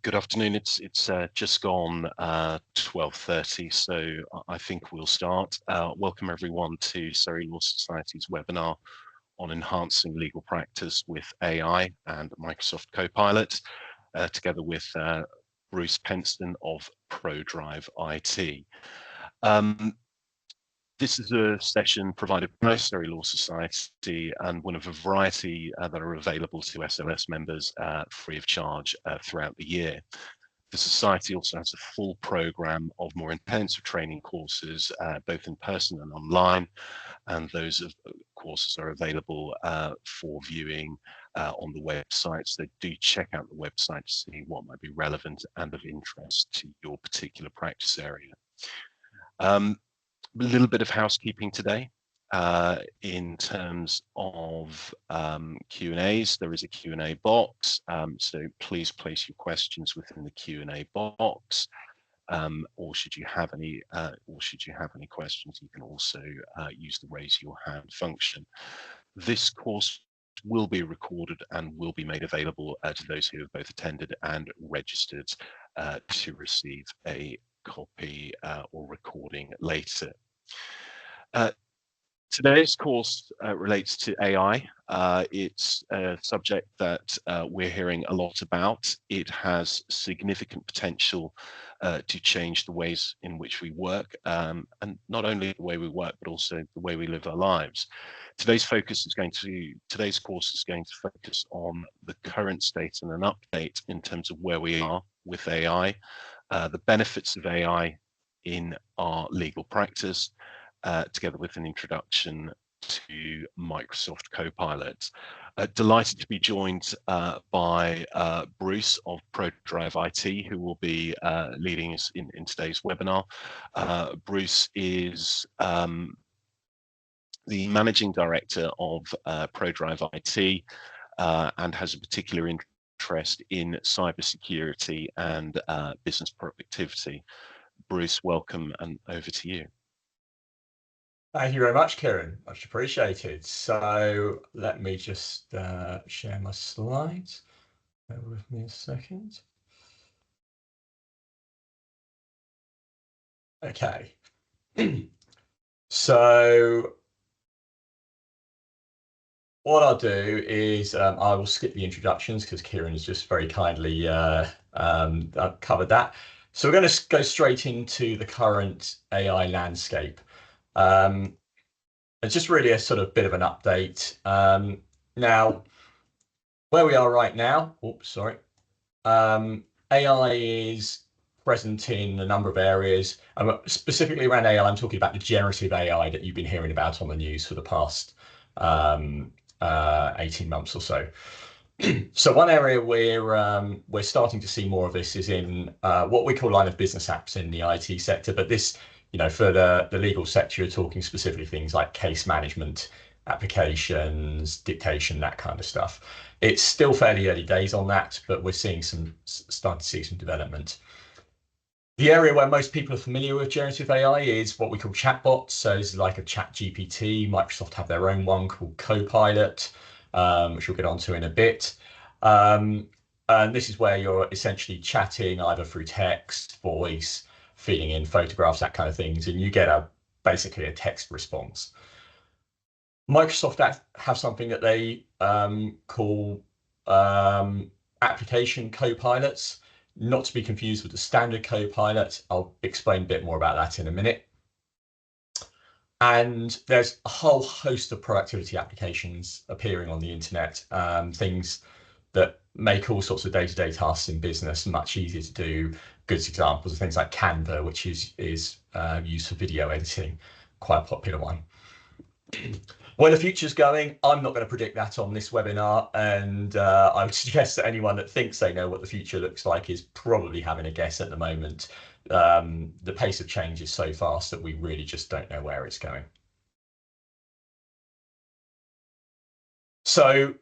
Good afternoon. It's just gone 12:30, so I think we'll start. Welcome everyone to Surrey Law Society's webinar on enhancing legal practice with AI and Microsoft Copilot, together with Bruce Penson of Pro Drive IT. This is a session provided by Surrey Law Society and one of a variety that are available to SLS members free of charge throughout the year. The Society also has a full programme of more intensive training courses, both in person and online, and those courses are available for viewing on the website. So do check out the website to see what might be relevant and of interest to your particular practice area. A little bit of housekeeping today. In terms of Q&As, there is a Q&A box, so please place your questions within the Q&A box, or should you have any questions, you can also use the raise your hand function. This course will be recorded and will be made available to those who have both attended and registered to receive a copy or recording later. Today's course relates to AI. It's a subject that we're hearing a lot about. It has significant potential to change the ways in which we work, and not only the way we work, but also the way we live our lives. Today's course is going to focus on the current state and an update in terms of where we are with AI, the benefits of AI in our legal practice, together with an introduction to Microsoft Copilot. Delighted to be joined by Bruce of Pro Drive IT, who will be leading us in today's webinar. Bruce is the Managing Director of Pro Drive IT and has a particular interest in cybersecurity and business productivity. Bruce, welcome, and over to you. Thank you very much, Kieran. Much appreciated. So let me just share my slides. Bear with me a second. Okay. So what I'll do is I will skip the introductions because Kieran has just very kindly covered that. So we're going to go straight into the current AI landscape. It's just really a sort of bit of an update. Now, where we are right now, AI is present in a number of areas. Specifically around AI, I'm talking about the generative AI that you've been hearing about on the news for the past 18 months or so. So one area where we're starting to see more of this is in what we call line of business apps in the IT sector, but this, for the legal sector, you're talking specifically things like case management, applications, dictation, that kind of stuff. It's still fairly early days on that, but we're seeing starting to see some development. The area where most people are familiar with generative AI is what we call chatbots. So this is like a ChatGPT. Microsoft have their own one called Copilot, which we'll get onto in a bit. And this is where you're essentially chatting either through text, voice, feeding in photographs, that kind of things, and you get basically a text response. Microsoft have something that they call application copilots, not to be confused with the standard Copilot. I'll explain a bit more about that in a minute. And there's a whole host of productivity applications appearing on the internet, things that make all sorts of day-to-day tasks in business much easier to do. Good examples of things like Canva, which is used for video editing, quite a popular one. Where the future's going, I'm not going to predict that on this webinar, and I would suggest that anyone that thinks they know what the future looks like is probably having a guess at the moment. The pace of change is so fast that we really just don't know where it's going. So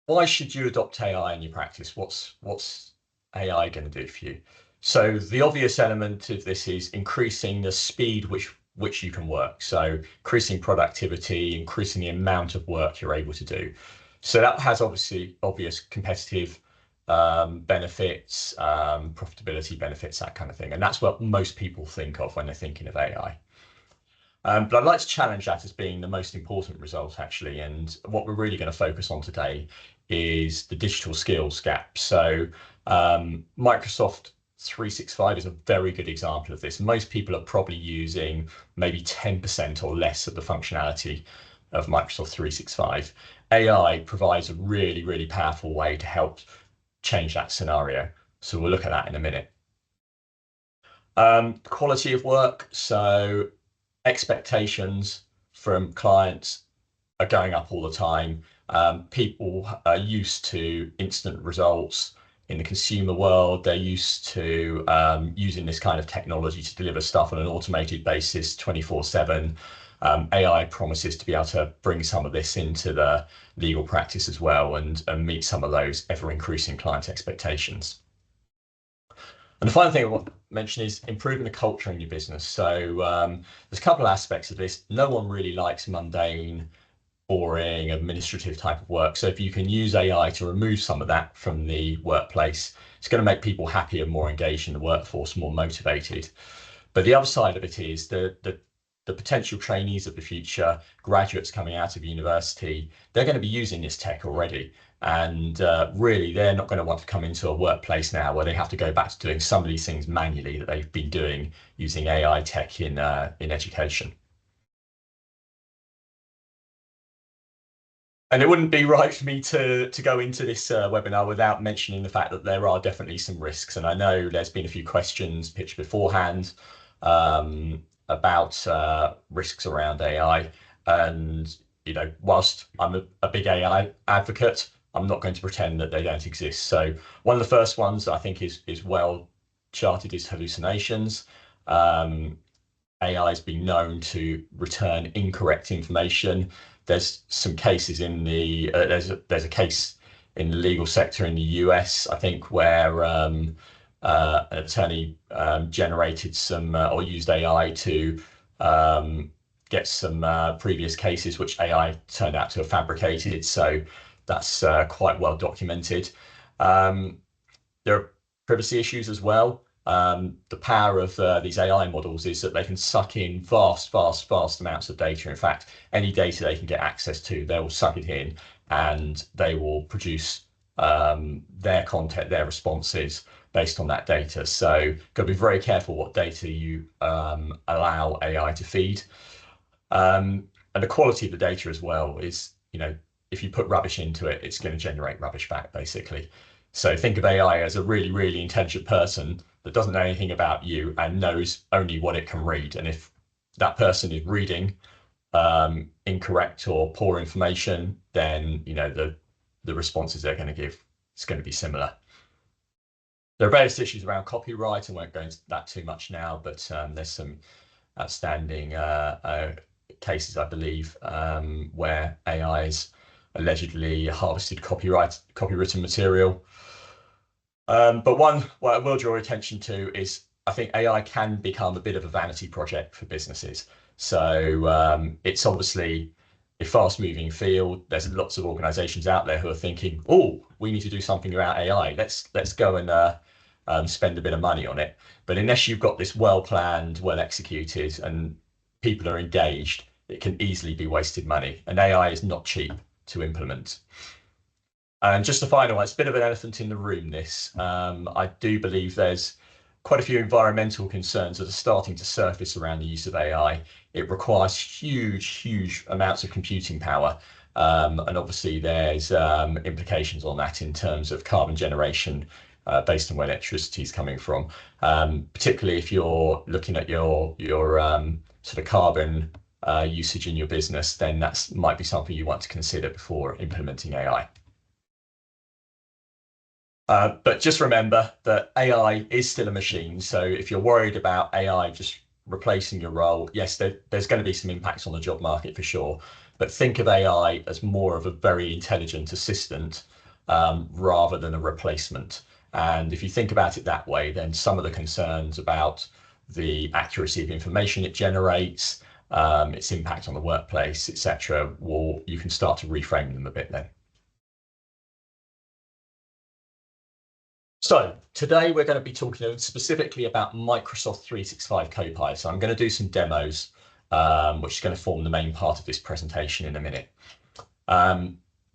why should you adopt AI in your practice? What's AI going to do for you? So the obvious element of this is increasing the speed which you can work. So increasing productivity, increasing the amount of work you're able to do. So that has obvious competitive benefits, profitability benefits, that kind of thing. And that's what most people think of when they're thinking of AI. But I'd like to challenge that as being the most important result, actually. And what we're really going to focus on today is the digital skills gap. So Microsoft 365 is a very good example of this. Most people are probably using maybe 10% or less of the functionality of Microsoft 365. AI provides a really, really powerful way to help change that scenario. So we'll look at that in a minute. Quality of work. So expectations from clients are going up all the time. People are used to instant results in the consumer world. They're used to using this kind of technology to deliver stuff on an automated basis 24/7. AI promises to be able to bring some of this into the legal practice as well and meet some of those ever increasing client expectations. And the final thing I want to mention is improving the culture in your business. So there's a couple of aspects of this. No one really likes mundane, boring, administrative type of work. So if you can use AI to remove some of that from the workplace, it's going to make people happier, more engaged in the workforce, more motivated. But the other side of it is the potential trainees of the future, graduates coming out of university, they're going to be using this tech already. And really, they're not going to want to come into a workplace now where they have to go back to doing some of these things manually that they've been doing using AI tech in education. And it wouldn't be right for me to go into this webinar without mentioning the fact that there are definitely some risks. And I know there's been a few questions pitched beforehand about risks around AI. And, you know, whilst I'm a big AI advocate, I'm not going to pretend that they don't exist. So one of the first ones I think is well charted is hallucinations. AI has been known to return incorrect information. There's some cases in the there's a case in the legal sector in the US, I think, where an attorney generated some or used AI to get some previous cases which AI turned out to have fabricated. So that's quite well documented. There are privacy issues as well. The power of these AI models is that they can suck in vast amounts of data. In fact, any data they can get access to, they will suck it in and they will produce their content, their responses based on that data. So got to be very careful what data you allow AI to feed. And the quality of the data as well is, you know, if you put rubbish into it, it's going to generate rubbish back, basically. So think of AI as a really, really intelligent person that doesn't know anything about you and knows only what it can read. And if that person is reading incorrect or poor information, then, you know, the responses they're going to give is going to be similar. There are various issues around copyright. I won't go into that too much now, but there's some outstanding cases, I believe, where AI's allegedly harvested copywritten material. But what I will draw attention to is I think AI can become a bit of a vanity project for businesses. So it's obviously a fast-moving field. There's lots of organizations out there who are thinking, oh, we need to do something about AI. Let's go and spend a bit of money on it. But unless you've got this well-planned, well-executed, and people are engaged, it can easily be wasted money. And AI is not cheap to implement. And just the final one, it's a bit of an elephant in the room, this. I do believe there's quite a few environmental concerns that are starting to surface around the use of AI. It requires huge amounts of computing power. And obviously there's implications on that in terms of carbon generation based on where electricity is coming from. Particularly if you're looking at your sort of carbon usage in your business, then that might be something you want to consider before implementing AI. But just remember that AI is still a machine. So if you're worried about AI just replacing your role, yes, there's going to be some impacts on the job market for sure. But think of AI as more of a very intelligent assistant rather than a replacement. And if you think about it that way, then some of the concerns about the accuracy of information it generates, its impact on the workplace, etc., you can start to reframe them a bit then. So today we're going to be talking specifically about Microsoft 365 Copilot. So I'm going to do some demos, which is going to form the main part of this presentation in a minute. But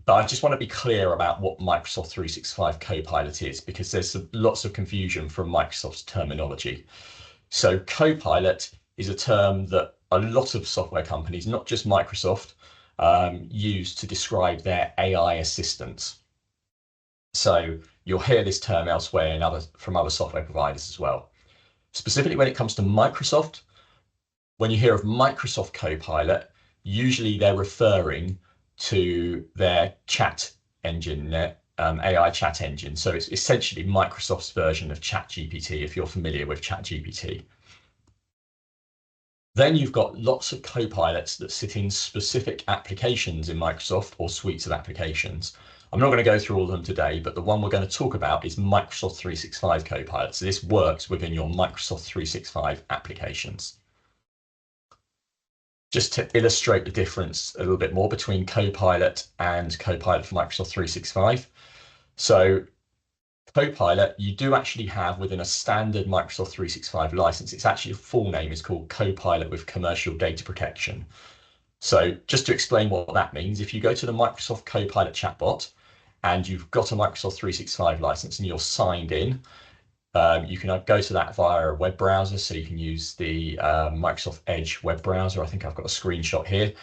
I just want to be clear about what Microsoft 365 Copilot is, because there's lots of confusion from Microsoft's terminology. So Copilot is a term that a lot of software companies, not just Microsoft, use to describe their AI assistants. So you'll hear this term elsewhere from other software providers as well. Specifically when it comes to Microsoft, when you hear of Microsoft Copilot, usually they're referring to their chat engine, their AI chat engine. So it's essentially Microsoft's version of ChatGPT, if you're familiar with ChatGPT. Then you've got lots of Copilots that sit in specific applications in Microsoft or suites of applications. I'm not going to go through all of them today, but the one we're going to talk about is Microsoft 365 Copilot. So this works within your Microsoft 365 applications. Just to illustrate the difference a little bit more between Copilot and Copilot for Microsoft 365. So Copilot, you do actually have within a standard Microsoft 365 license, its actually full name is called Copilot with Commercial Data Protection. So just to explain what that means, if you go to the Microsoft Copilot chatbot and you've got a Microsoft 365 license and you're signed in, you can go to that via a web browser. So you can use the Microsoft Edge web browser. I think I've got a screenshot here.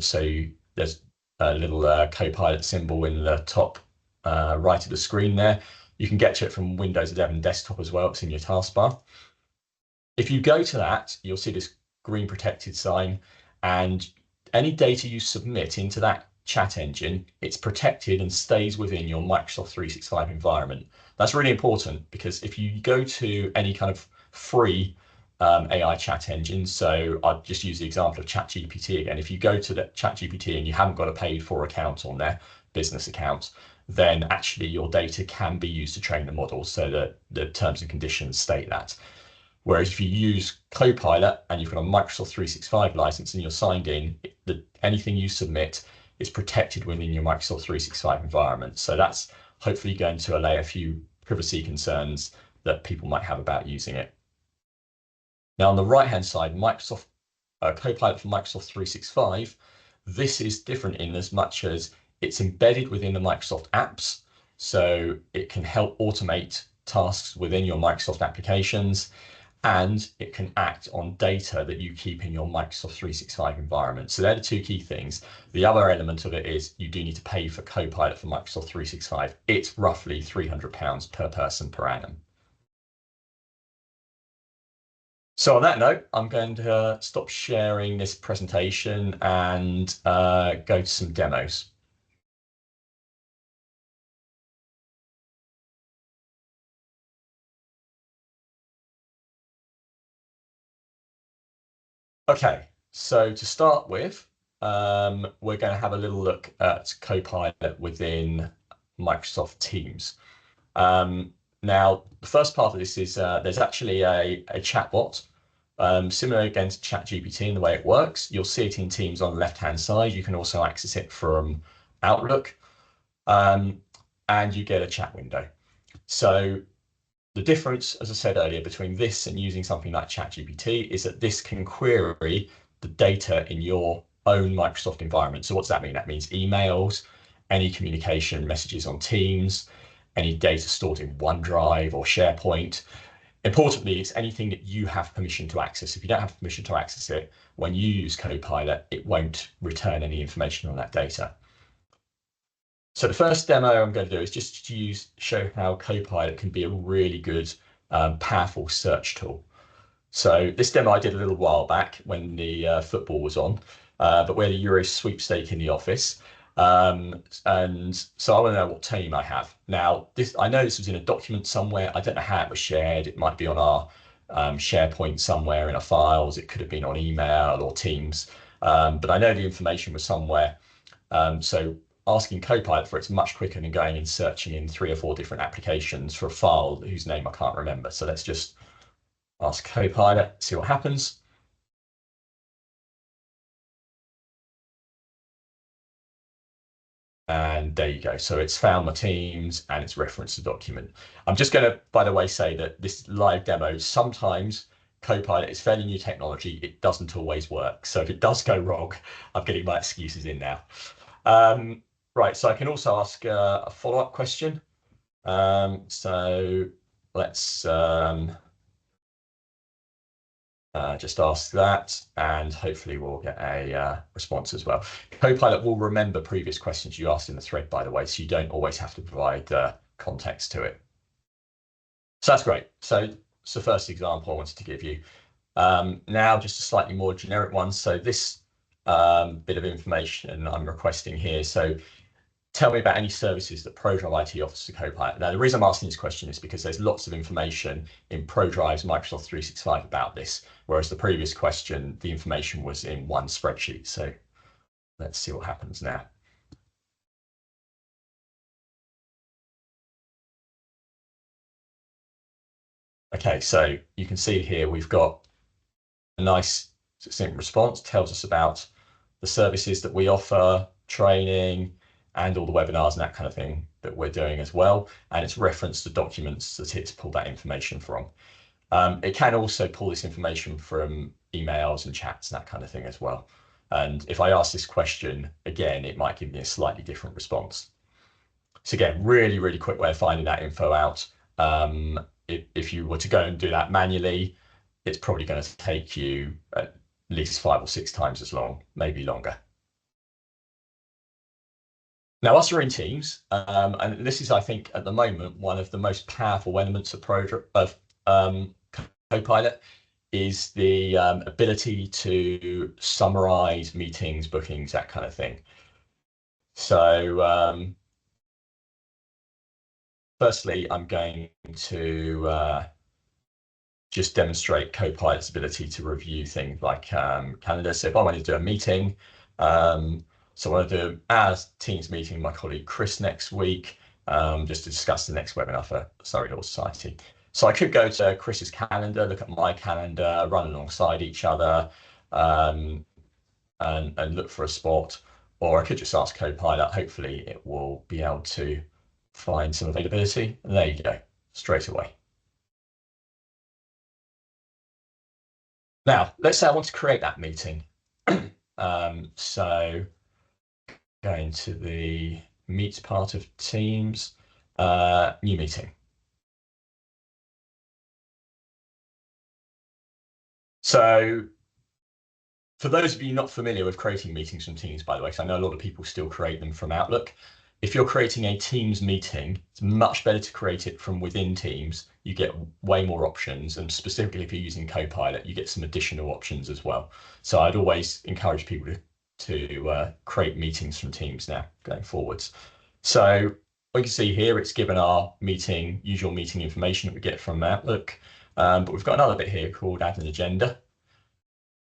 So there's a little Copilot symbol in the top right of the screen there. You can get to it from Windows 11 desktop as well. It's in your taskbar. If you go to that, you'll see this green protected sign, and any data you submit into that chat engine, it's protected and stays within your Microsoft 365 environment. That's really important, because if you go to any kind of free AI chat engine, so I'll just use the example of ChatGPT again. If you go to the ChatGPT and you haven't got a paid for account on there, business account, then actually your data can be used to train the model, so that the terms and conditions state that. Whereas if you use Copilot and you've got a Microsoft 365 license and you're signed in, anything you submit is protected within your Microsoft 365 environment. So that's hopefully going to allay a few privacy concerns that people might have about using it. Now on the right-hand side, Microsoft Copilot for Microsoft 365, this is different in as much as it's embedded within the Microsoft apps. So it can help automate tasks within your Microsoft applications, and it can act on data that you keep in your Microsoft 365 environment. So they're the two key things. The other element of it is you do need to pay for Copilot for Microsoft 365. It's roughly £300 per person per annum. So on that note, I'm going to stop sharing this presentation and go to some demos. Okay, so to start with, we're going to have a little look at Copilot within Microsoft Teams. Now, the first part of this is there's actually a chatbot, similar again to ChatGPT in the way it works. You'll see it in Teams on the left-hand side. You can also access it from Outlook, and you get a chat window. So the difference, as I said earlier, between this and using something like ChatGPT is that this can query the data in your own Microsoft environment. So what's that mean? That means emails, any communication messages on Teams, any data stored in OneDrive or SharePoint. Importantly, it's anything that you have permission to access. If you don't have permission to access it, when you use Copilot, it won't return any information on that data. So the first demo I'm going to do is just to show how Copilot can be a really good, powerful search tool. So this demo I did a little while back when the football was on, but we had a Euro sweepstake in the office. And so I want to know what team I have. Now, I know this was in a document somewhere. I don't know how it was shared. It might be on our SharePoint somewhere in our files. It could have been on email or Teams, but I know the information was somewhere. So asking Copilot for it's much quicker than going and searching in 3 or 4 different applications for a file whose name I can't remember. So let's just ask Copilot, see what happens. And there you go. So it's found my Teams and it's referenced the document. I'm just going to, by the way, say that this live demo, sometimes Copilot is fairly new technology. It doesn't always work. So if it does go wrong, I'm getting my excuses in now. Right, so I can also ask a follow-up question. So let's just ask that, and hopefully we'll get a response as well. Copilot will remember previous questions you asked in the thread, by the way, so you don't always have to provide context to it. So that's great. So it's the first example I wanted to give you. Now just a slightly more generic one. So this bit of information I'm requesting here. So tell me about any services that ProDrive IT offers to Copilot. Now, the reason I'm asking this question is because there's lots of information in ProDrive's Microsoft 365 about this, whereas the previous question, the information was in one spreadsheet. So let's see what happens now. Okay, so you can see here we've got a nice succinct response, tells us about the services that we offer, training, and all the webinars and that kind of thing that we're doing as well. And it's referenced the documents that it's pulled that information from. It can also pull this information from emails and chats and that kind of thing as well. And if I ask this question again, it might give me a slightly different response. So again, really, really quick way of finding that info out. If you were to go and do that manually, it's probably going to take you at least 5 or 6 times as long, maybe longer. Now, us are in Teams, and this is, I think, at the moment, one of the most powerful elements of Copilot is the ability to summarize meetings, bookings, that kind of thing. So firstly, I'm going to just demonstrate Copilot's ability to review things like calendar. So if I wanted to do a meeting, so I want to do our Teams meeting with my colleague Chris next week, just to discuss the next webinar for Surrey Law Society. So I could go to Chris's calendar, look at my calendar, run alongside each other, and look for a spot, or I could just ask Copilot. Hopefully it will be able to find some availability. And there you go, straight away. Now, let's say I want to create that meeting. So going to the Meet part of Teams, new meeting. So for those of you not familiar with creating meetings from Teams, by the way, because I know a lot of people still create them from Outlook. If you're creating a Teams meeting, it's much better to create it from within Teams. You get way more options, and specifically if you're using Copilot, you get some additional options as well. So I'd always encourage people to create meetings from Teams now going forwards. So we can see here it's given our usual meeting information that we get from Outlook, but we've got another bit here called Add an Agenda.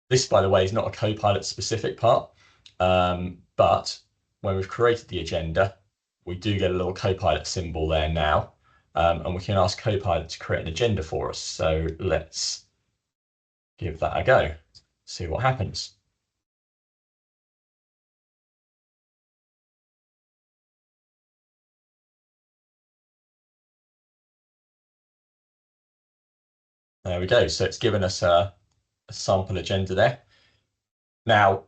This, by the way, is not a Copilot specific part, but when we've created the agenda, we do get a little Copilot symbol there now, and we can ask Copilot to create an agenda for us. So let's give that a go, see what happens. There we go. So it's given us a sample agenda there. Now,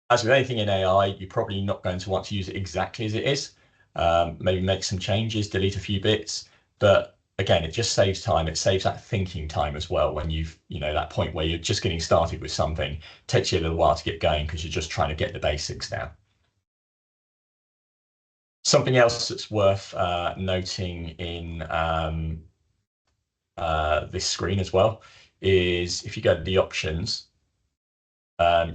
as with anything in AI, you're probably not going to want to use it exactly as it is. Maybe make some changes, delete a few bits, but again, it just saves time. It saves that thinking time as well when that point where you're just getting started with something. It takes you a little while to get going because you're just trying to get the basics down. Something else that's worth noting in this screen as well is if you go to the options,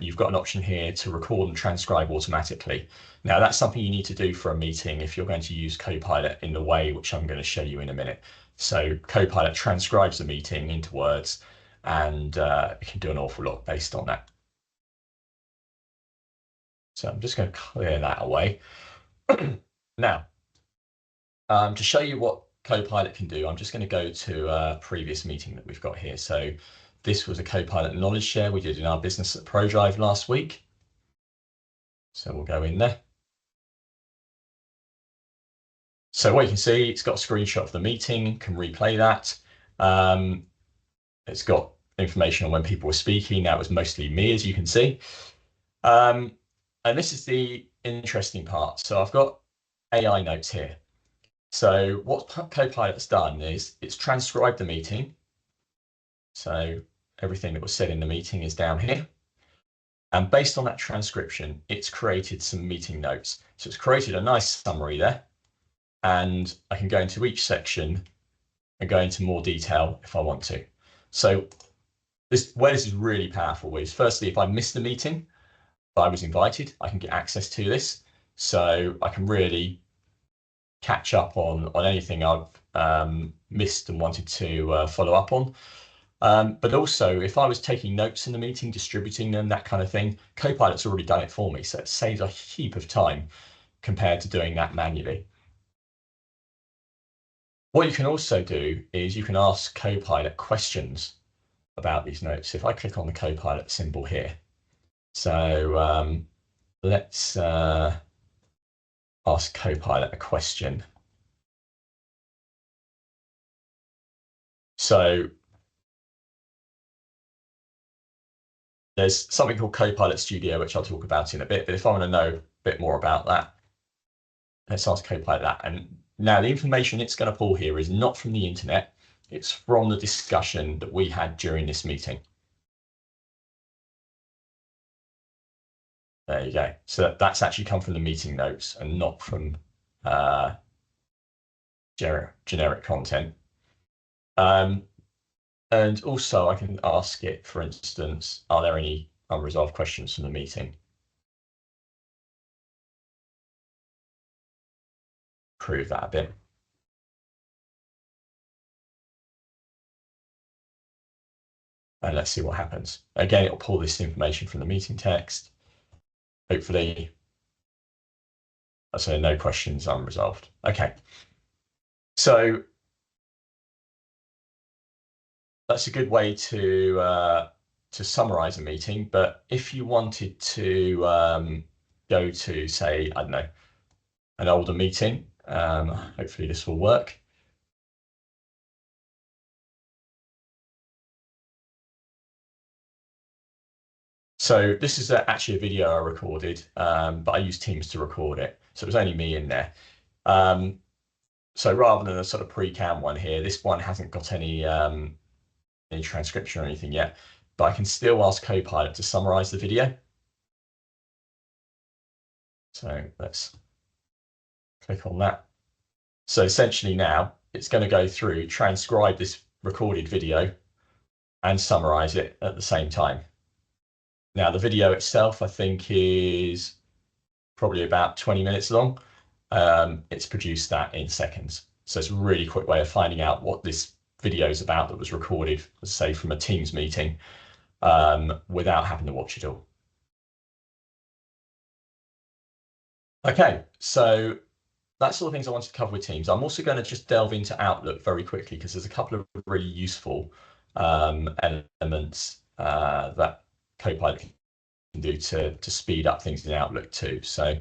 you've got an option here to record and transcribe automatically. Now, that's something you need to do for a meeting if you're going to use Copilot in the way which I'm going to show you in a minute. So Copilot transcribes the meeting into words, and it can do an awful lot based on that. So I'm just going to clear that away. Now, to show you what Copilot can do, I'm just going to go to a previous meeting that we've got here. So this was a Copilot knowledge share we did in our business at Pro Drive last week. So we'll go in there. So what you can see, it's got a screenshot of the meeting, can replay that. It's got information on when people were speaking. That was mostly me, as you can see. And this is the interesting part. So I've got AI notes here. So what Copilot's done is it's transcribed the meeting. So everything that was said in the meeting is down here. And based on that transcription, it's created some meeting notes. So it's created a nice summary there. And I can go into each section and go into more detail if I want to. So where this is really powerful is, firstly, if I missed the meeting, if I was invited, I can get access to this. So I can really catch up on anything I've missed and wanted to follow up on. But also, if I was taking notes in the meeting, distributing them, that kind of thing, Copilot's already done it for me. So it saves a heap of time compared to doing that manually. What you can also do is you can ask Copilot questions about these notes. If I click on the Copilot symbol here, so let's ask Copilot a question. So there's something called Copilot Studio, which I'll talk about in a bit, but if I want to know a bit more about that, let's ask Copilot that. And now the information it's going to pull here is not from the internet, it's from the discussion that we had during this meeting. There you go. So that's actually come from the meeting notes and not from generic content. And also I can ask it, for instance, are there any unresolved questions from the meeting? Prove that a bit. And let's see what happens. Again, it'll pull this information from the meeting text. Hopefully, so no questions unresolved. Okay. So that's a good way to summarize a meeting. But if you wanted to go to, say, I don't know, an older meeting, hopefully this will work. So this is actually a video I recorded, but I used Teams to record it. So it was only me in there. So rather than a sort of pre-cam one here, this one hasn't got any transcription or anything yet, but I can still ask Copilot to summarize the video. So let's click on that. So essentially now it's going to go through, transcribe this recorded video and summarize it at the same time. Now the video itself, I think, is probably about 20 minutes long. It's produced that in seconds. So it's a really quick way of finding out what this video is about that was recorded, say, from a Teams meeting, without having to watch it all. Okay, so that's all the things I wanted to cover with Teams. I'm also going to just delve into Outlook very quickly because there's a couple of really useful elements that Copilot can do to speed up things in Outlook too. So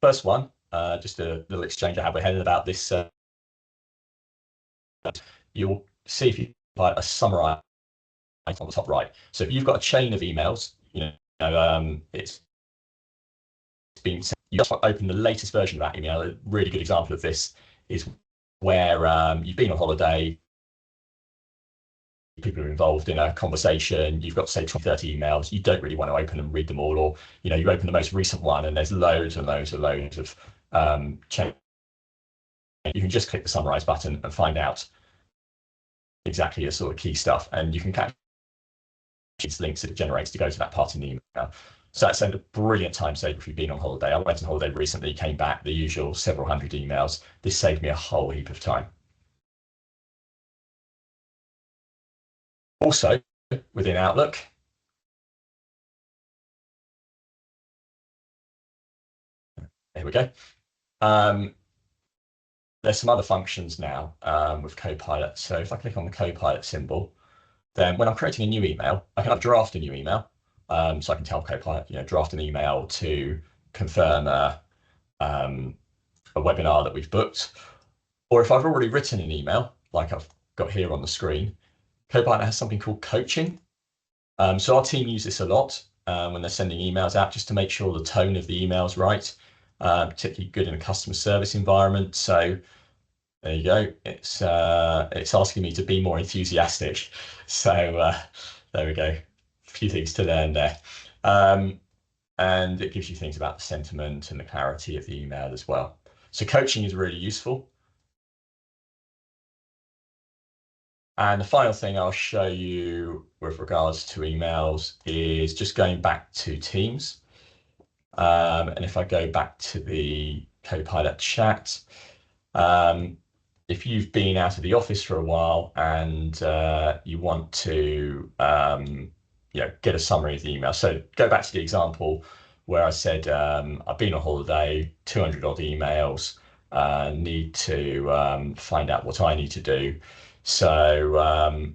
first one, just a little exchange I had with Helen about this. You'll see if you apply a summary on the top right. So if you've got a chain of emails, it's been sent, you just open the latest version of that email. A really good example of this is where you've been on holiday, people are involved in a conversation, you've got, say, 20, 30 emails, you don't really want to open and read them all, or you open the most recent one and there's loads and loads and loads of change. You can just click the summarize button and find out exactly the sort of key stuff, and you can catch these links that it generates to go to that part in the email. So that's a brilliant time saver if you've been on holiday. I went on holiday recently, came back, the usual several hundred emails. This saved me a whole heap of time. Also, within Outlook, there we go. There's some other functions now with Copilot. So if I click on the Copilot symbol, then when I'm creating a new email, I can draft a new email. So I can tell Copilot, draft an email to confirm a webinar that we've booked, or if I've already written an email, like I've got here on the screen, Copilot has something called coaching. So our team use this a lot when they're sending emails out, just to make sure the tone of the email is right, particularly good in a customer service environment. So there you go. It's asking me to be more enthusiastic. So there we go. A few things to learn there. And it gives you things about the sentiment and the clarity of the email as well. So coaching is really useful. And the final thing I'll show you with regards to emails is just going back to Teams. And if I go back to the Copilot chat, if you've been out of the office for a while and you want to get a summary of the email. So go back to the example where I said I've been on holiday, 200 odd emails, need to find out what I need to do. So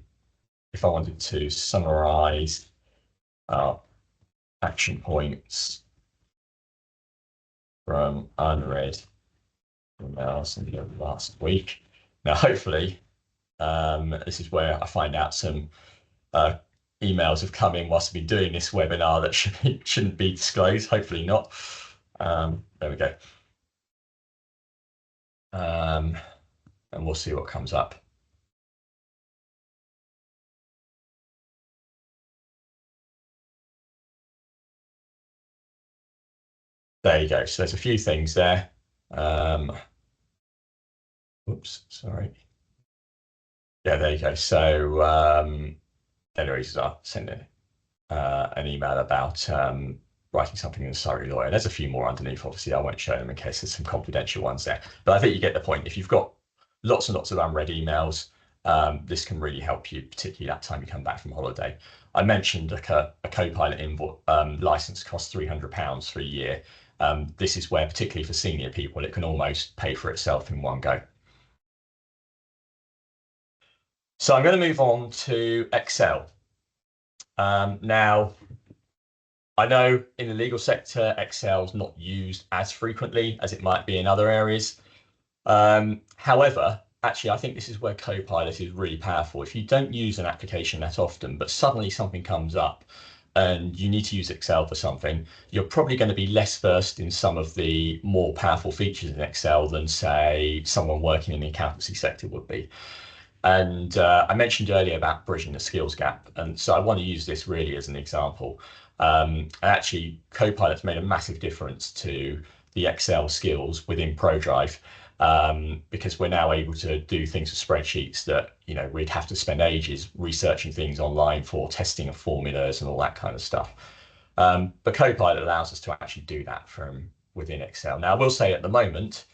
if I wanted to summarize action points from unread emails in the last week. Now, hopefully, this is where I find out some emails have come in whilst I've been doing this webinar that shouldn't be disclosed. Hopefully not. There we go. And we'll see what comes up. There you go. So there's a few things there. Oops, sorry. Yeah, there you go. So anyways, I'll send an email about writing something in the Surrey Lawyer. There's a few more underneath. Obviously, I won't show them in case there's some confidential ones there. But I think you get the point. If you've got lots and lots of unread emails, this can really help you, particularly that time you come back from holiday. I mentioned a Copilot license costs £300 for a year. This is where, particularly for senior people, it can almost pay for itself in one go. So I'm going to move on to Excel. Now, I know in the legal sector, Excel is not used as frequently as it might be in other areas. However, actually, I think this is where Copilot is really powerful. If you don't use an application that often, but suddenly something comes up and you need to use Excel for something, you're probably going to be less versed in some of the more powerful features in Excel than, say, someone working in the accountancy sector would be. And I mentioned earlier about bridging the skills gap. And so I want to use this really as an example. Actually, Copilot's made a massive difference to the Excel skills within ProDrive, because we're now able to do things with spreadsheets that, we'd have to spend ages researching things online for testing of formulas and all that kind of stuff. But Copilot allows us to actually do that from within Excel. Now, I will say at the moment,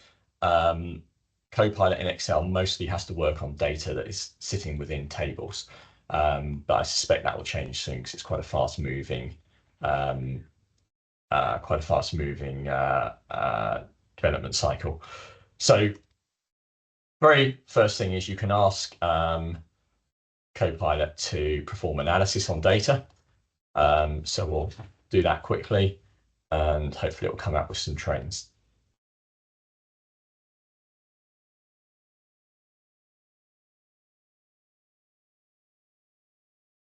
Copilot in Excel mostly has to work on data that is sitting within tables, but I suspect that will change soon because it's quite a fast-moving, development cycle. So, very first thing is you can ask Copilot to perform analysis on data. So we'll do that quickly, and hopefully it will come up with some trends.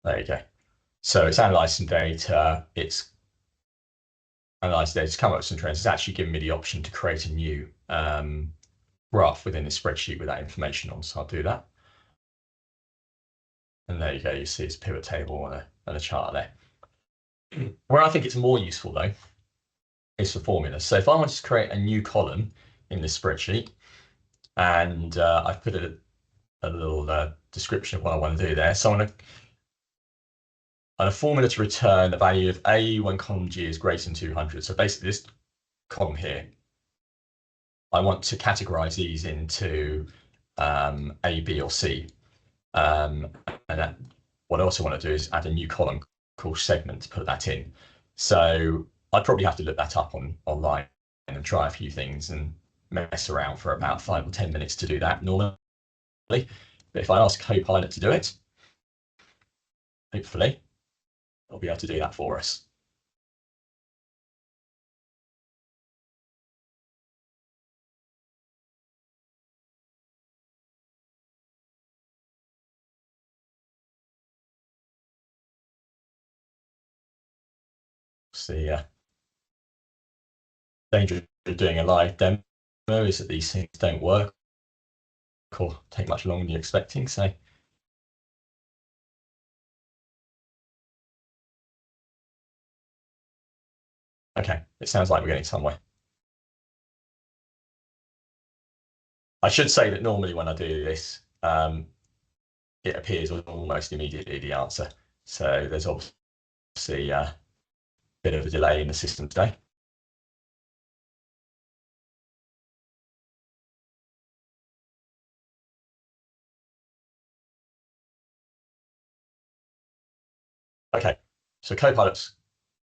There you go. So it's analysed some data, it's analysed data, it's come up with some trends. It's actually given me the option to create a new graph within the spreadsheet with that information on, so I'll do that. And there you go, you see it's a pivot table and a chart there. Where I think it's more useful though, is for formulas. So if I want to create a new column in this spreadsheet, and I've put a little description of what I want to do there. So on a formula to return the value of A when column G is greater than 200. So basically this column here, I want to categorize these into A, B, or C. And what I also want to do is add a new column called segment to put that in. So I'd probably have to look that up online and try a few things and mess around for about 5 or 10 minutes to do that normally. But if I ask Copilot to do it, hopefully it'll be able to do that for us. the danger of doing a live demo is that these things don't work or take much longer than you're expecting. So okay, it sounds like we're getting somewhere. I should say that normally when I do this, it appears almost immediately the answer. So there's obviously a bit of a delay in the system today. Okay, so Copilot's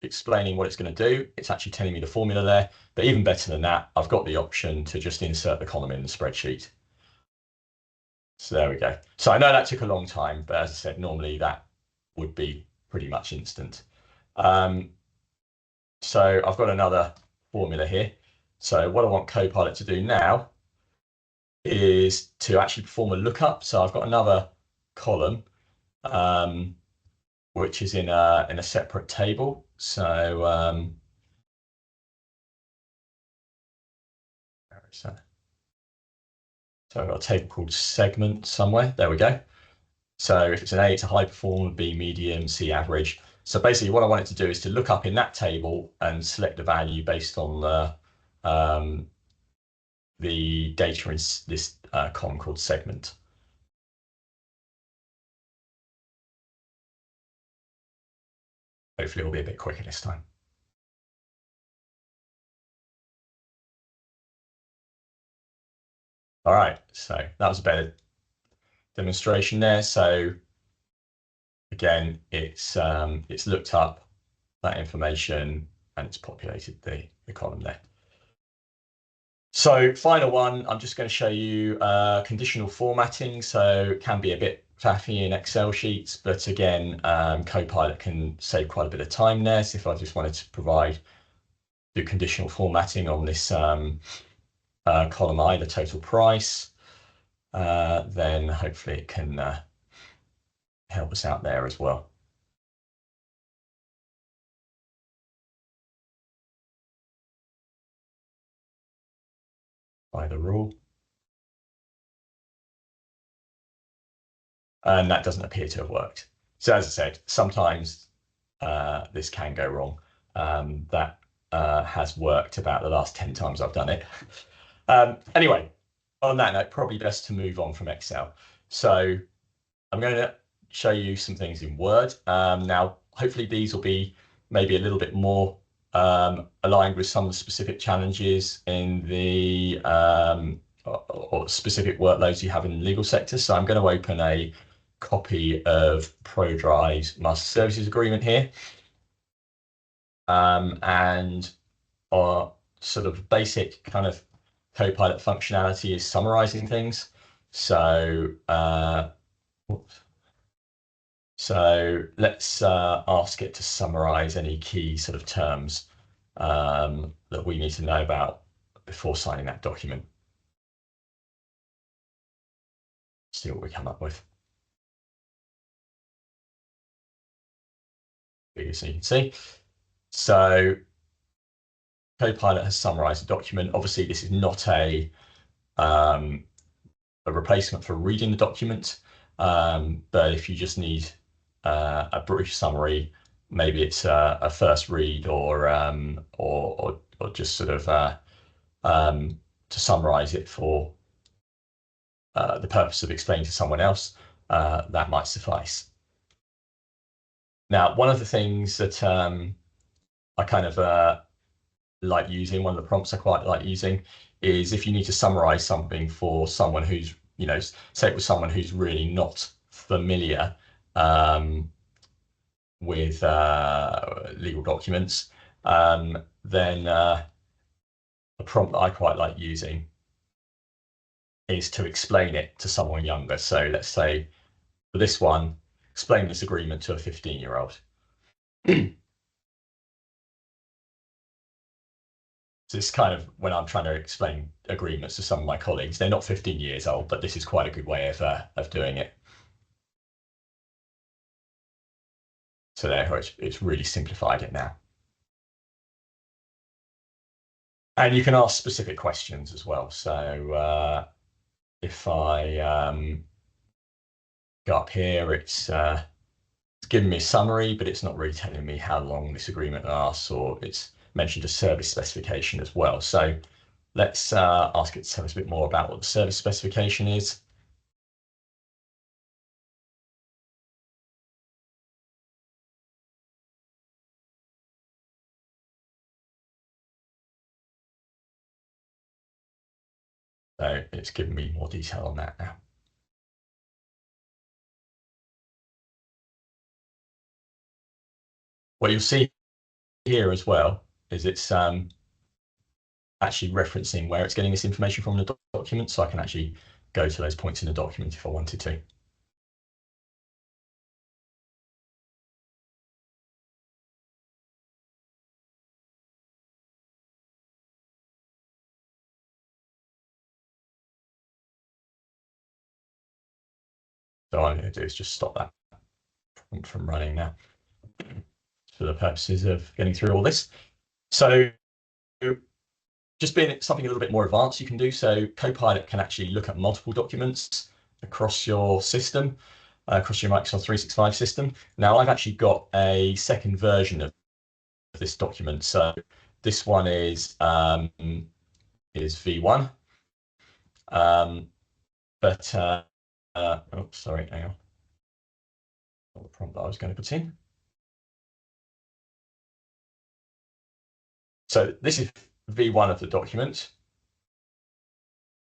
explaining what it's going to do. It's actually telling me the formula there, but even better than that, I've got the option to just insert the column in the spreadsheet. So there we go. So I know that took a long time, but as I said, normally that would be pretty much instant. So I've got another formula here. So what I want Copilot to do now is to actually perform a lookup. So I've got another column, which is in a separate table. So where is that? So I've got a table called segment somewhere. There we go. So if it's an A, it's a high performer, B, medium, C, average. So basically what I want it to do is to look up in that table and select the value based on the data in this column called segment. Hopefully it'll be a bit quicker this time. All right, so that was a better demonstration there. So again, it's looked up that information and it's populated the column there. So final one, I'm just going to show you conditional formatting. So it can be a bit faffy in Excel sheets, but again, Copilot can save quite a bit of time there. So if I just wanted to do conditional formatting on this column I, the total price, then hopefully it can help us out there as well. By the rule. And that doesn't appear to have worked. So as I said, sometimes this can go wrong. That has worked about the last 10 times I've done it. Anyway, on that note, probably best to move on from Excel. So I'm going to show you some things in Word. Now, hopefully these will be maybe a little bit more aligned with some of the specific challenges in the or specific workloads you have in the legal sector. So I'm going to open a copy of Pro Drive's Master Services Agreement here. And our sort of basic kind of Copilot functionality is summarizing things. So let's ask it to summarize any key sort of terms that we need to know about before signing that document. See what we come up with. So you can see. So Copilot has summarized the document. Obviously, this is not a replacement for reading the document, but if you just need a brief summary, maybe it's a first read or just sort of to summarize it for the purpose of explaining to someone else, that might suffice. Now, one of the things that I kind of like using, one of the prompts I quite like using, is if you need to summarize something for someone who's, you know, say it was someone who's really not familiar with legal documents, then a prompt that I quite like using is to explain it to someone younger. So let's say for this one, explain this agreement to a 15-year-old. So it's kind of when I'm trying to explain agreements to some of my colleagues, they're not 15 years old, but this is quite a good way of doing it. So there, it's really simplified it now. And you can ask specific questions as well. So if I go up here, it's giving me a summary, but it's not really telling me how long this agreement lasts, or it's mentioned a service specification as well. So let's ask it to tell us a bit more about what the service specification is. So it's giving me more detail on that now. What you'll see here as well is it's actually referencing where it's getting this information from the document, so I can actually go to those points in the document if I wanted to. So what I'm going to do is just stop that from running now for the purposes of getting through all this. So just being something a little bit more advanced you can do. So Copilot can actually look at multiple documents across your system, across your Microsoft 365 system. Now I've actually got a second version of this document. So this one is V1. Oh, sorry, hang on. Not the prompt that I was going to put in. So this is V1 of the document.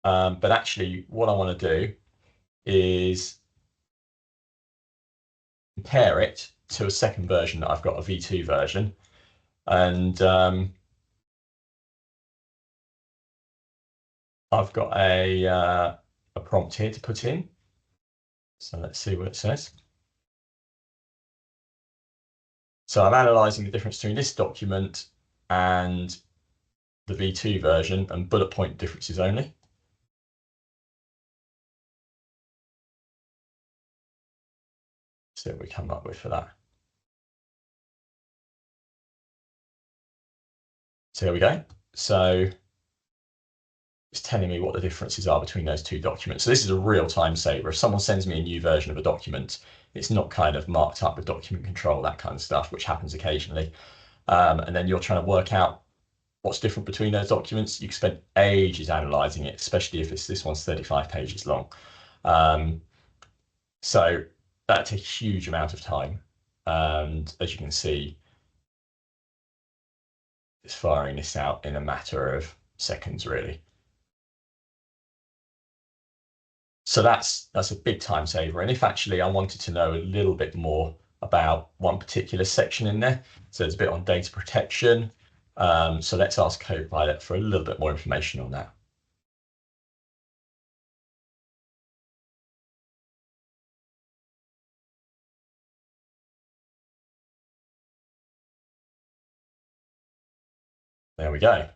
But actually what I want to do is compare it to a second version that I've got, a V2 version. And I've got a prompt here to put in. So let's see what it says. So I'm analysing the difference between this document and the V2 version and bullet point differences only. See what we come up with for that. So here we go. So it's telling me what the differences are between those two documents. So this is a real time saver. If someone sends me a new version of a document, it's not kind of marked up with document control, that kind of stuff, which happens occasionally. And then you're trying to work out what's different between those documents. You can spend ages analysing it, especially if this one's 35 pages long. So that's a huge amount of time. And as you can see, it's firing this out in a matter of seconds, really. So that's a big time saver. And if actually I wanted to know a little bit more about one particular section in there, so there's a bit on data protection. So let's ask Copilot for a little bit more information on that. There we go.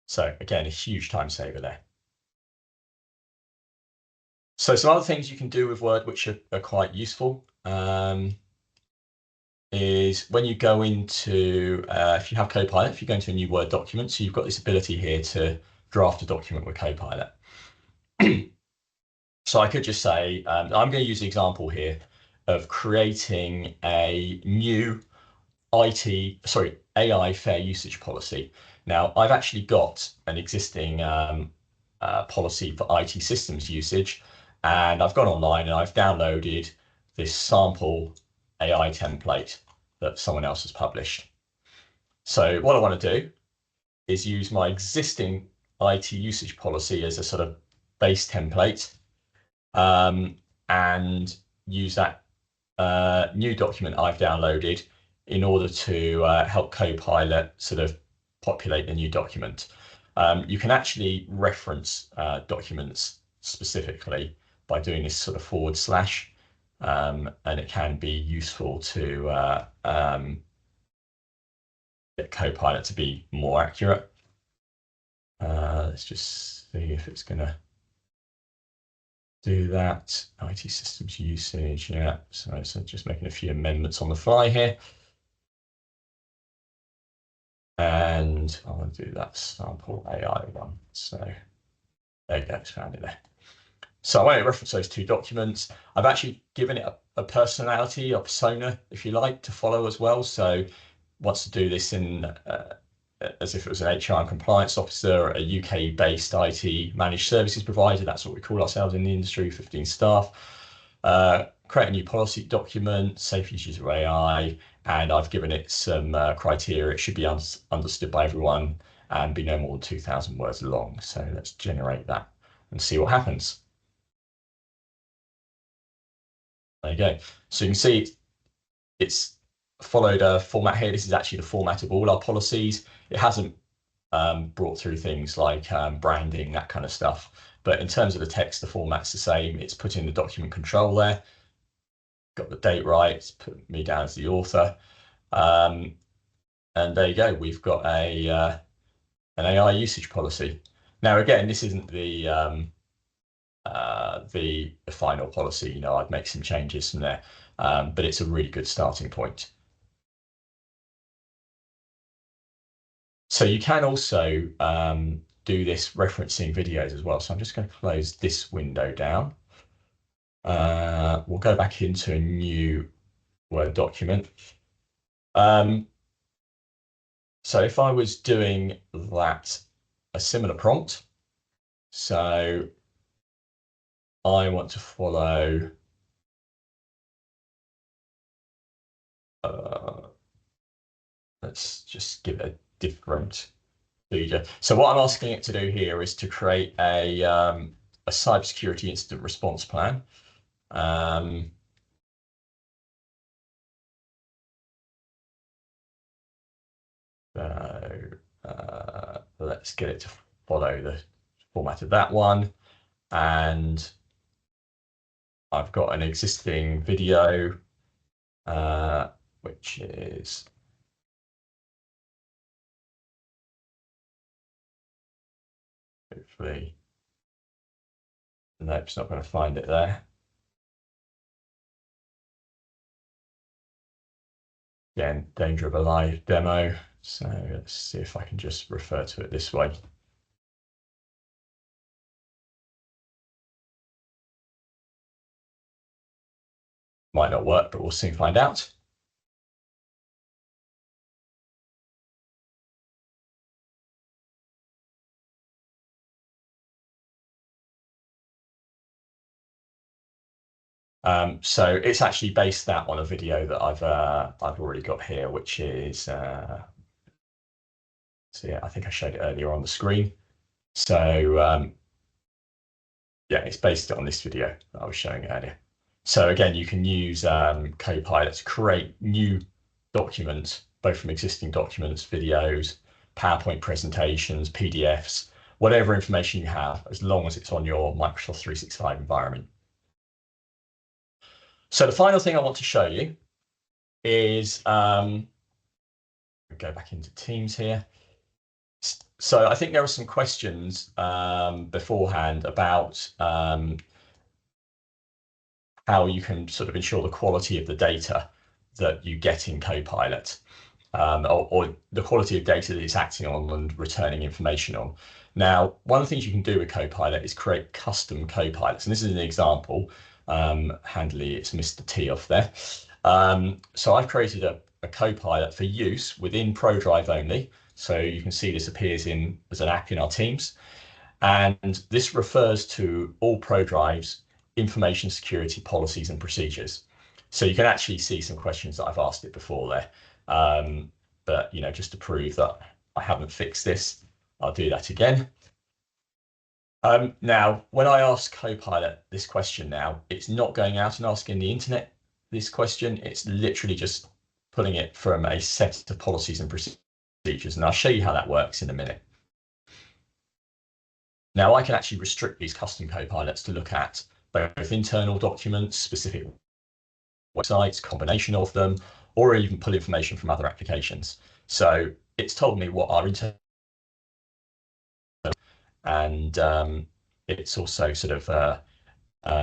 So again, a huge time saver there. So some other things you can do with Word which are quite useful is when you go into, if you have Copilot, if you go into a new Word document, so you've got this ability here to draft a document with Copilot. So I could just say, I'm going to use the example here of creating a new AI fair usage policy. Now, I've actually got an existing policy for IT systems usage, and I've gone online and I've downloaded this sample AI template that someone else has published. So what I want to do is use my existing IT usage policy as a sort of base template, and use that new document I've downloaded in order to help Copilot sort of populate the new document. You can actually reference documents specifically by doing this sort of /, and it can be useful to get Copilot to be more accurate. Let's just see if it's going to do that. IT systems usage, yeah. So just making a few amendments on the fly here. And I want to do that sample AI one. So there you go, it's found it there. So I won't reference those two documents. I've actually given it a personality, a persona, if you like, to follow as well. So wants to do this in as if it was an HR and compliance officer, a UK-based IT managed services provider. That's what we call ourselves in the industry, 15 staff. Create a new policy document, safe use of AI, and I've given it some criteria. It should be understood by everyone and be no more than 2,000 words long. So let's generate that and see what happens. There you go. So you can see it's followed a format here. This is actually the format of all our policies. It hasn't brought through things like branding, that kind of stuff. But in terms of the text, the format's the same. It's put in the document control there. Got the date right. It's put me down as the author. And there you go. We've got an AI usage policy. Now, again, this isn't the final policy. You know, I'd make some changes from there, but it's a really good starting point. So you can also do this referencing videos as well. So I'm just going to close this window down. We'll go back into a new Word document. So if I was doing that, a similar prompt, so I want to follow let's just give it a different procedure. So what I'm asking it to do here is to create a cybersecurity incident response plan. Let's get it to follow the format of that one. And I've got an existing video, which is hopefully, nope, it's not going to find it there. Again, danger of a live demo. So let's see if I can just refer to it this way. Might not work, but we'll soon find out. So it's actually based that on a video that I've already got here, which is so yeah, I think I showed it earlier on the screen. So yeah, it's based on this video that I was showing earlier. So again, you can use Copilot to create new documents, both from existing documents, videos, PowerPoint presentations, PDFs, whatever information you have, as long as it's on your Microsoft 365 environment. So the final thing I want to show you is, go back into Teams here. So I think there were some questions beforehand about how you can sort of ensure the quality of the data that you get in Copilot, or the quality of data that it's acting on and returning information on. Now, one of the things you can do with Copilot is create custom Copilots. And this is an example. Handily, it's Mr. T off there. So I've created a Copilot for use within Pro Drive only. So you can see this appears as an app in our Teams. And this refers to all Pro Drives information security policies and procedures. So you can actually see some questions that I've asked it before there. But you know, just to prove that I haven't fixed this, I'll do that again. Now, when I ask Copilot this question now, it's not going out and asking the internet this question. It's literally just pulling it from a set of policies and procedures. And I'll show you how that works in a minute. Now, I can actually restrict these custom Copilots to look at both internal documents, specific websites, combination of them, or even pull information from other applications. So it's told me what our internal, and it's also sort of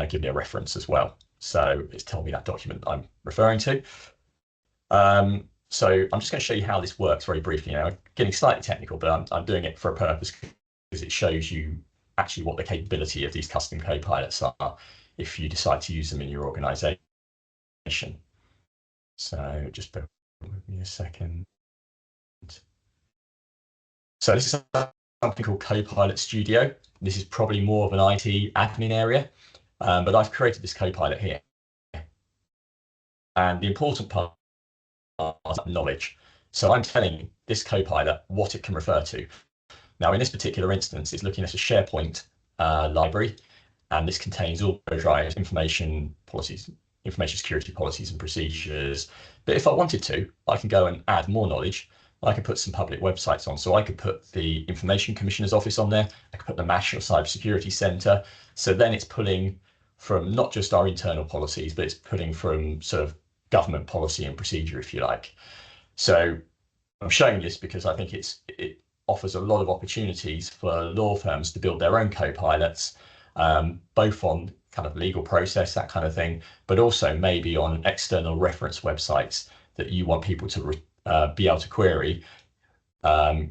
give me a reference as well. So it's telling me that document I'm referring to. So I'm just going to show you how this works very briefly. You know, I'm getting slightly technical, but I'm doing it for a purpose, because it shows you actually what the capability of these custom copilots are if you decide to use them in your organization. So just bear with me a second. So this is something called Copilot Studio. This is probably more of an IT admin area, but I've created this Copilot here. And the important part is knowledge. So I'm telling this Copilot what it can refer to. Now, in this particular instance, it's looking at a SharePoint library, and this contains all Drive information policies, information security policies and procedures. But if I wanted to, I can go and add more knowledge. I can put some public websites on. So I could put the Information Commissioner's Office on there. I could put the National Cybersecurity Centre. So then it's pulling from not just our internal policies, but it's pulling from sort of government policy and procedure, if you like. So I'm showing this because I think it offers a lot of opportunities for law firms to build their own co-pilots, both on kind of legal process, that kind of thing, but also maybe on external reference websites that you want people to be able to query,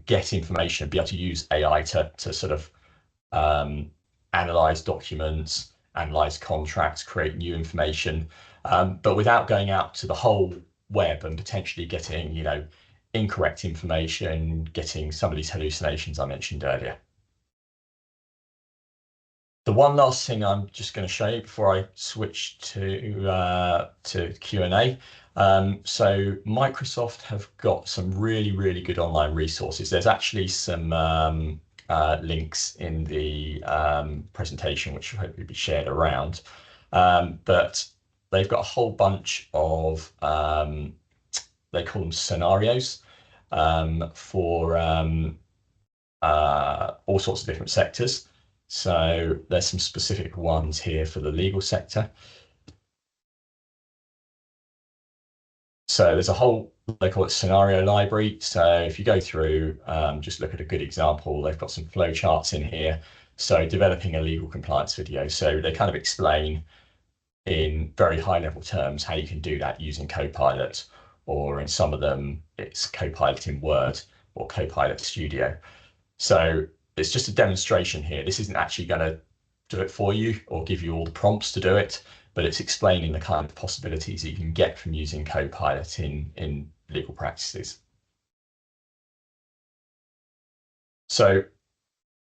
get information, be able to use AI to sort of analyze documents, analyze contracts, create new information, but without going out to the whole web and potentially getting, you know, incorrect information, getting some of these hallucinations I mentioned earlier. The one last thing I'm just going to show you before I switch to Q&A. So Microsoft have got some really good online resources. There's actually some links in the presentation, which will hopefully be shared around. But they've got a whole bunch of, they call them scenarios, for all sorts of different sectors. So there's some specific ones here for the legal sector. So there's a whole, they call it scenario library. So if you go through, just look at a good example, they've got some flow charts in here. So developing a legal compliance video. So they kind of explain in very high level terms how you can do that using Copilot, or in some of them, it's Copilot in Word or Copilot Studio. So it's just a demonstration here. This isn't actually going to do it for you or give you all the prompts to do it, but it's explaining the kind of possibilities that you can get from using Copilot in legal practices. So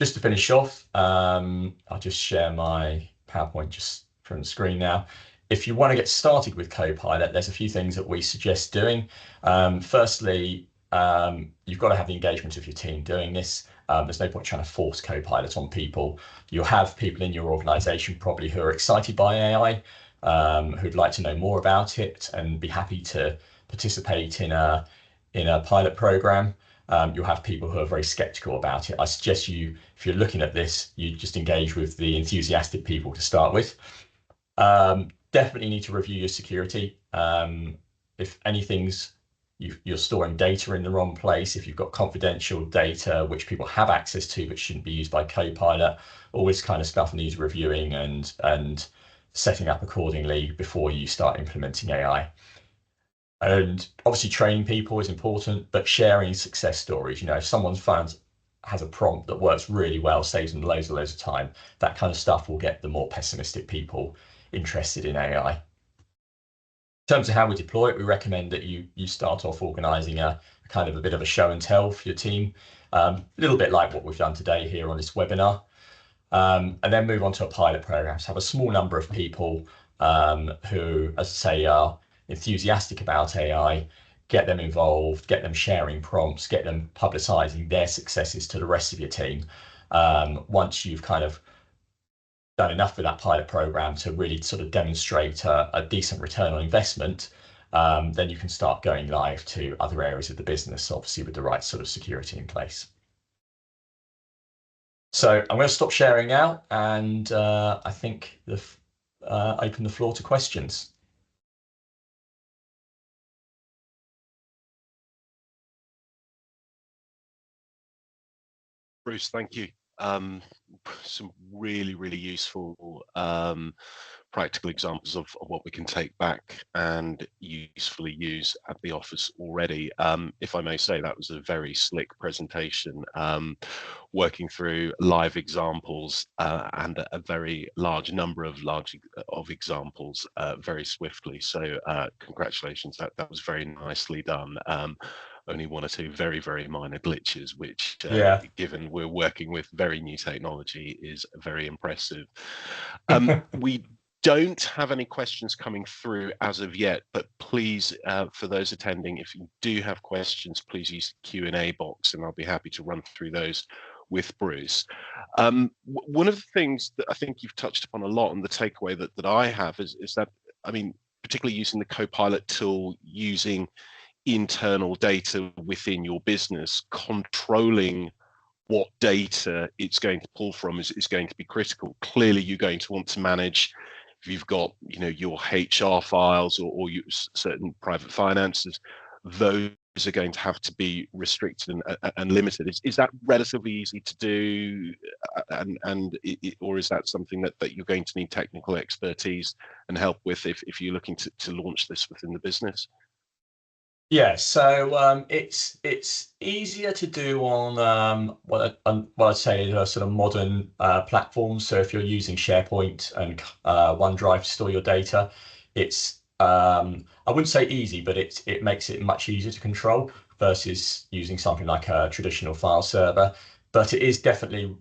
just to finish off, I'll just share my PowerPoint just from the screen now. If you want to get started with Copilot, there's a few things that we suggest doing. Firstly, you've got to have the engagement of your team doing this. There's no point trying to force Copilot on people. You'll have people in your organization probably who are excited by AI, who'd like to know more about it and be happy to participate in a pilot program. You'll have people who are very skeptical about it. I suggest you, if you're looking at this, you just engage with the enthusiastic people to start with. Definitely need to review your security. If anything's, you're storing data in the wrong place, if you've got confidential data which people have access to but shouldn't be used by Copilot, all this kind of stuff needs reviewing and setting up accordingly before you start implementing AI. And obviously training people is important, but sharing success stories. You know, if someone has a prompt that works really well, saves them loads of time, that kind of stuff will get the more pessimistic people interested in AI. In terms of how we deploy it, we recommend that you start off organizing a kind of a bit of a show and tell for your team, a little bit like what we've done today here on this webinar, and then move on to a pilot program. So have a small number of people who, as I say, are enthusiastic about AI, get them involved, get them sharing prompts, get them publicizing their successes to the rest of your team. Once you've kind of done enough with that pilot program to really sort of demonstrate a decent return on investment, then you can start going live to other areas of the business, obviously with the right sort of security in place. So I'm going to stop sharing now, and I think open the floor to questions. Bruce, thank you. some really useful practical examples of what we can take back and usefully use at the office already. If I may say, that was a very slick presentation, working through live examples and a very large number of examples very swiftly. So congratulations, that was very nicely done. Only one or two very minor glitches, which given we're working with very new technology, is very impressive. We don't have any questions coming through as of yet, but please, for those attending, if you do have questions, please use the Q&A box and I'll be happy to run through those with Bruce. One of the things that I think you've touched upon a lot, and the takeaway that I have is that, I mean, particularly using the Copilot tool, using internal data within your business, controlling what data it's going to pull from is going to be critical. Clearly, you're going to want to manage, if you've got, you know, your HR files or certain private finances, those are going to have to be restricted and limited. Is that relatively easy to do, or is that something that you're going to need technical expertise and help with if you're looking to launch this within the business? Yeah, so it's easier to do on what I'd say are sort of modern platforms. So if you're using SharePoint and OneDrive to store your data, it's I wouldn't say easy, but it makes it much easier to control versus using something like a traditional file server. But it is definitely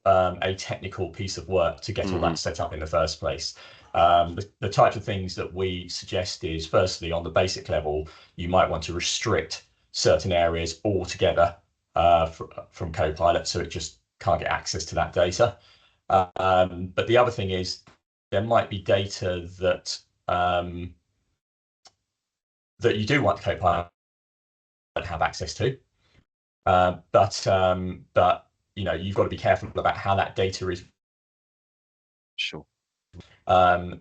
a technical piece of work to get all that set up in the first place. The types of things that we suggest is, firstly, on the basic level, you might want to restrict certain areas altogether from Copilot, so it just can't get access to that data. But the other thing is, there might be data that that you do want Copilot to have access to, but you know, you've got to be careful about how that data is. Sure.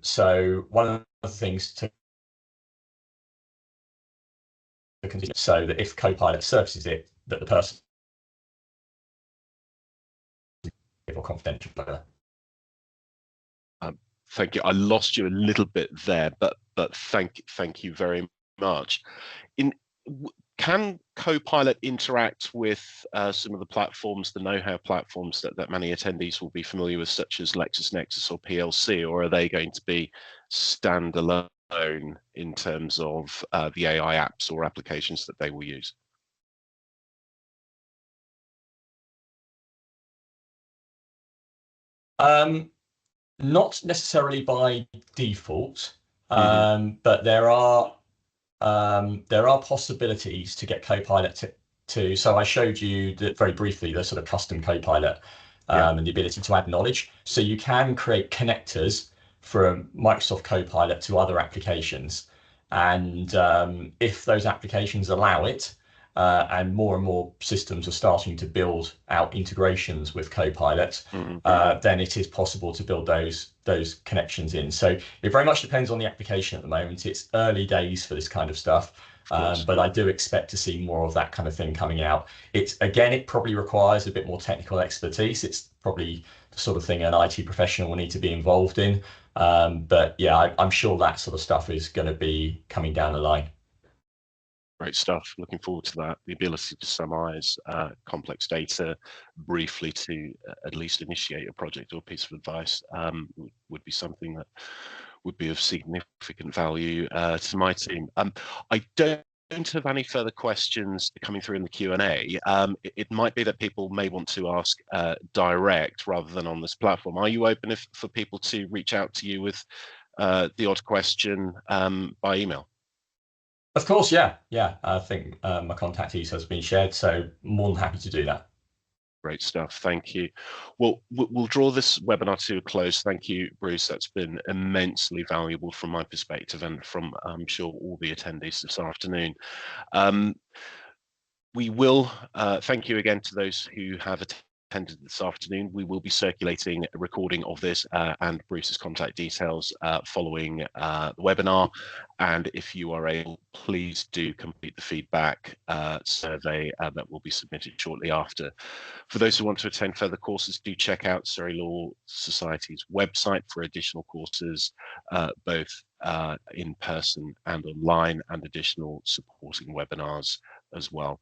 So one of the things to consider, so that if Copilot surfaces it, that the person or confidential. Thank you. I lost you a little bit there, but thank you very much. Can Copilot interact with some of the platforms, the know-how platforms that many attendees will be familiar with, such as LexisNexis or PLC, or are they going to be standalone in terms of the AI apps or applications that they will use? Not necessarily by default, but there are possibilities to get Copilot to. So I showed you that very briefly, the sort of custom Copilot and the ability to add knowledge. So you can create connectors from Microsoft Copilot to other applications, and if those applications allow it, and more systems are starting to build out integrations with Copilot, then it is possible to build those connections in. So it very much depends on the application at the moment. It's early days for this kind of stuff, but I do expect to see more of that kind of thing coming out. It probably requires a bit more technical expertise. It's probably the sort of thing an IT professional will need to be involved in. But yeah, I'm sure that sort of stuff is going to be coming down the line. Great stuff. Looking forward to that. The ability to summarize complex data briefly to at least initiate a project or piece of advice would be something that would be of significant value to my team. I don't have any further questions coming through in the Q&A. It might be that people may want to ask direct rather than on this platform. Are you open for people to reach out to you with the odd question by email? Of course, yeah. I think my contact details has been shared, so more than happy to do that. Great stuff. Thank you. Well, we'll draw this webinar to a close. Thank you, Bruce. That's been immensely valuable from my perspective and from, I'm sure, all the attendees this afternoon. We will thank you again to those who have attended attended this afternoon. We will be circulating a recording of this and Bruce's contact details following the webinar. And if you are able, please do complete the feedback survey that will be submitted shortly after. For those who want to attend further courses, do check out Surrey Law Society's website for additional courses, both in person and online, and additional supporting webinars as well.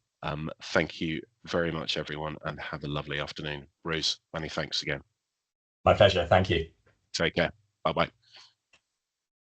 Thank you very much, everyone, and have a lovely afternoon. Bruce, many thanks again. My pleasure. Thank you. Take care. Bye-bye.